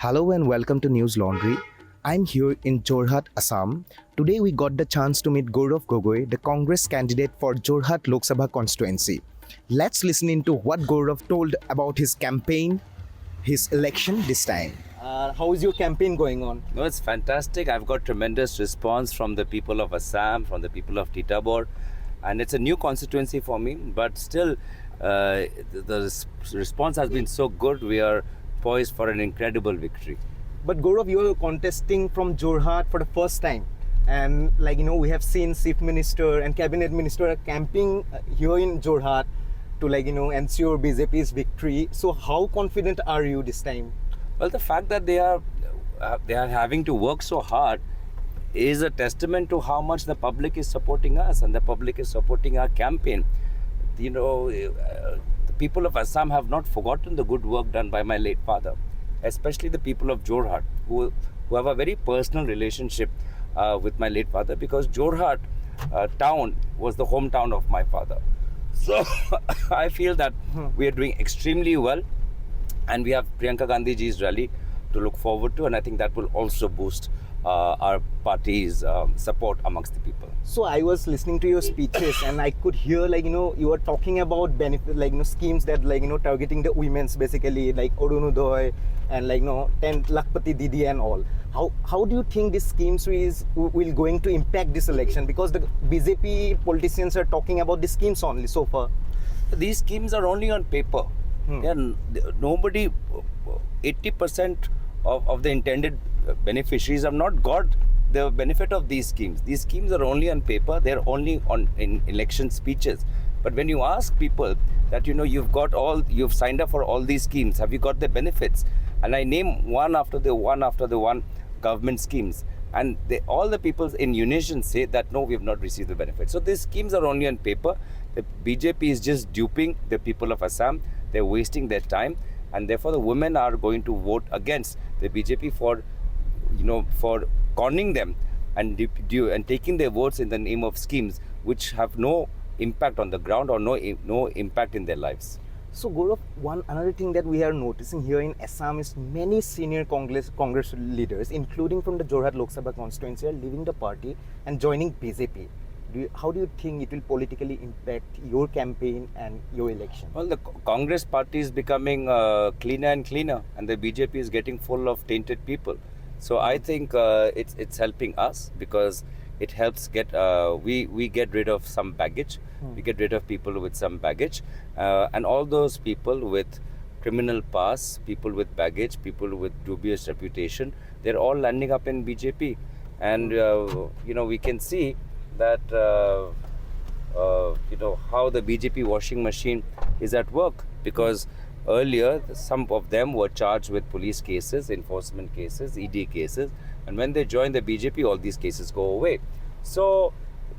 Hello and welcome to News Laundry. I'm here in Jorhat, Assam. Today we got the chance to meet Gaurav Gogoi, the Congress candidate for Jorhat Lok Sabha constituency. Let's listen into what Gaurav told about his campaign, his election this time. How is your campaign going on? No, it's fantastic. I've got tremendous response from the people of Assam, from the people of Tittabor, and it's a new constituency for me. But still, the response has been so good. We are poised for an incredible victory. But Gaurav, you are contesting from Jorhat for the first time. And we have seen Chief Minister and Cabinet Minister camping here in Jorhat to ensure BJP's victory. So how confident are you this time? Well, the fact that they are having to work so hard is a testament to how much the public is supporting us and the public is supporting our campaign. The people of Assam have not forgotten the good work done by my late father, especially the people of Jorhat, who have a very personal relationship with my late father, because Jorhat town was the hometown of my father. So I feel that we are doing extremely well, and we have Priyanka Gandhi ji's rally to look forward to, and I think that will also boost our party's support amongst the people. So I was listening to your speeches and I could hear you were talking about benefit schemes that targeting the women's, basically like Orunodhoy and 10 Lakhpati Didi and all. How do you think these schemes will going to impact this election? Because the BJP politicians are talking about the schemes only so far. These schemes are only on paper. Nobody, 80% of the intended beneficiaries have not got the benefit of these schemes. These schemes are only on paper. They're only in election speeches. But when you ask people that you've signed up for all these schemes, have you got the benefits? And I name one after the one government schemes, and all the people in unison say that no, we have not received the benefits. So these schemes are only on paper. The BJP is just duping the people of Assam. They're wasting their time, and therefore the women are going to vote against the BJP for conning them and taking their votes in the name of schemes which have no impact on the ground or no impact in their lives. So Gaurav, another thing that we are noticing here in Assam is many senior Congress leaders, including from the Jorhat Lok Sabha constituency, are leaving the party and joining BJP. How do you think it will politically impact your campaign and your election? Well, the Congress party is becoming cleaner and cleaner, and the BJP is getting full of tainted people. So I think it's helping us, because it helps we get rid of some baggage. We get rid of people with some baggage, and all those people with criminal past, people with baggage, people with dubious reputation, they're all landing up in BJP. And we can see that how the BJP washing machine is at work, because earlier some of them were charged with police cases, enforcement cases, ED cases, and when they join the BJP, all these cases go away. So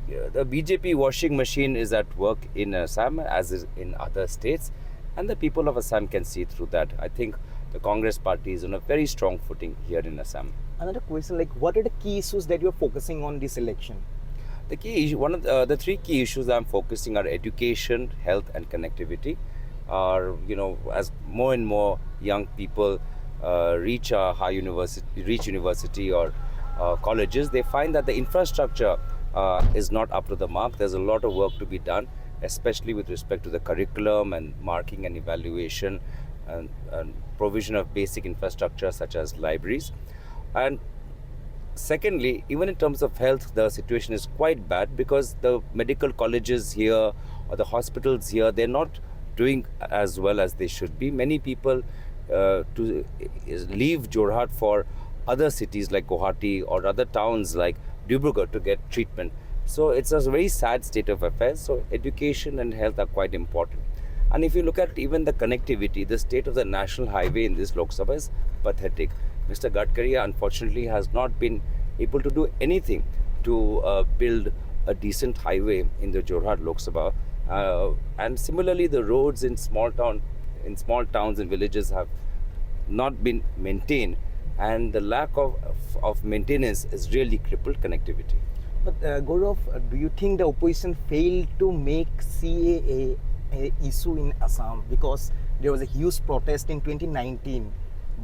the BJP washing machine is at work in Assam as is in other states, and the people of Assam can see through that. I think the Congress party is on a very strong footing here in Assam. Another question, what are the key issues that you're focusing on this election? The key issue, one of the three key issues I'm focusing are education, health, and connectivity. As more and more young people reach university or colleges, they find that the infrastructure is not up to the mark. There's a lot of work to be done, especially with respect to the curriculum and marking and evaluation and provision of basic infrastructure such as libraries. And secondly, even in terms of health, the situation is quite bad, because the medical colleges here or the hospitals here, they're not doing as well as they should be. Many people leave Jorhat for other cities like Guwahati or other towns like Dibrugarh to get treatment. So it's a very sad state of affairs. So education and health are quite important. And if you look at even the connectivity, the state of the national highway in this Lok Sabha is pathetic. Mr. Gadkari unfortunately has not been able to do anything to build a decent highway in the Jorhat Lok Sabha. And similarly, the roads in small towns and villages have not been maintained, and the lack of maintenance is really crippled connectivity. But Gaurav, do you think the opposition failed to make CAA issue in Assam? Because there was a huge protest in 2019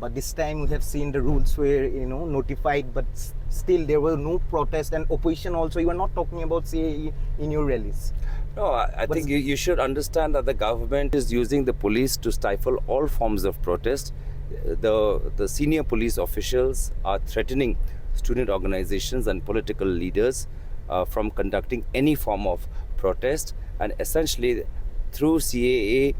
But this time we have seen the rules were notified, but still there were no protest and opposition also. You are not talking about CAA in your rallies. No, I think you should understand that the government is using the police to stifle all forms of protest. The senior police officials are threatening student organizations and political leaders from conducting any form of protest, and essentially through CAA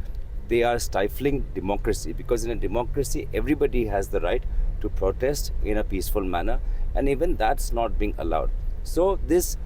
they are stifling democracy, because in a democracy everybody has the right to protest in a peaceful manner, and even that's not being allowed. So this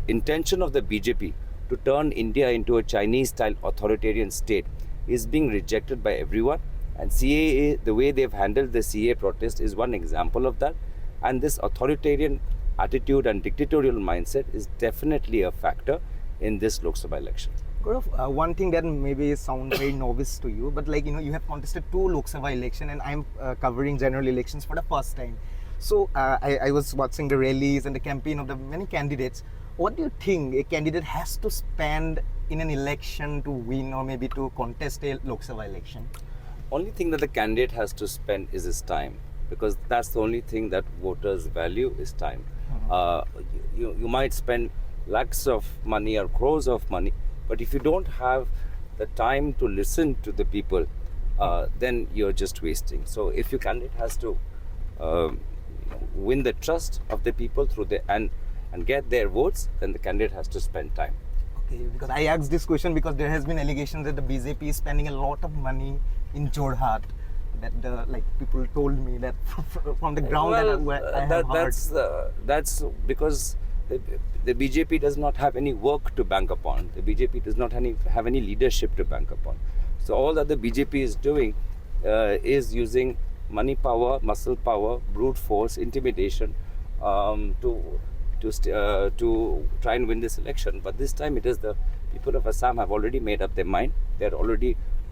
intention of the BJP to turn India into a Chinese-style authoritarian state is being rejected by everyone. And CAA, the way they've handled the CAA protest is one example of that. And this authoritarian attitude and dictatorial mindset is definitely a factor in this Lok Sabha election. Gaurav, one thing that maybe sounds very novice to you, but you have contested 2 Lok Sabha election, and I'm covering general elections for the first time. So I was watching the rallies and the campaign of the many candidates. What do you think a candidate has to spend in an election to win or maybe to contest a Lok Sabha election? Only thing that the candidate has to spend is his time, because that's the only thing that voters value is time. You might spend lakhs of money or crores of money, but if you don't have the time to listen to the people, then you're just wasting. So if your candidate has to win the trust of the people through and get their votes, then the candidate has to spend time. Okay, because I asked this question because there has been allegations that the BJP is spending a lot of money in Jorhat. That people told me that from the ground that I have heard. That's because the BJP does not have any work to bank upon. The BJP does not have any leadership to bank upon. So all that the BJP is doing is using money power, muscle power, brute force, intimidation to try and win this election. But this time it is the people of Assam have already made up their mind.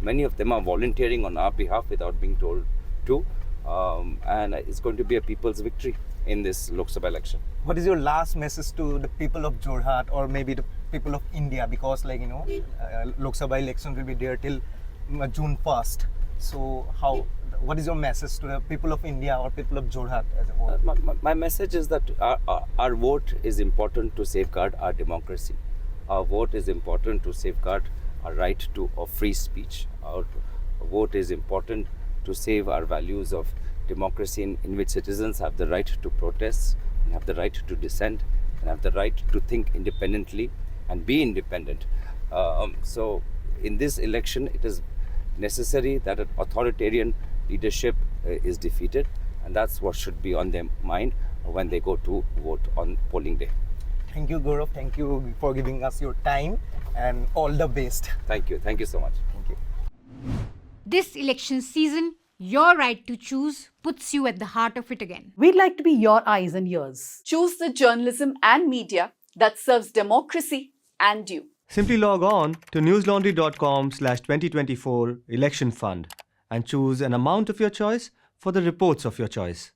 Many of them are volunteering on our behalf without being told to, and it's going to be a people's victory in this Lok Sabha election. What is your last message to the people of Jorhat or maybe the people of India? Because Lok Sabha election will be there till June 1st. So what is your message to the people of India or people of Jorhat as a whole? My message is that our vote is important to safeguard our democracy. Our vote is important to safeguard our right of free speech. Our vote is important to save our values of democracy in which citizens have the right to protest, and have the right to dissent, and have the right to think independently and be independent. So in this election, it is necessary that an authoritarian leadership is defeated, and that's what should be on their mind when they go to vote on polling day. Thank you, Gaurav. Thank you for giving us your time, and all the best. Thank you. Thank you so much. Thank you. This election season, your right to choose puts you at the heart of it again. We'd like to be your eyes and ears. Choose the journalism and media that serves democracy and you. Simply log on to newslaundry.com/2024 election fund and choose an amount of your choice for the reports of your choice.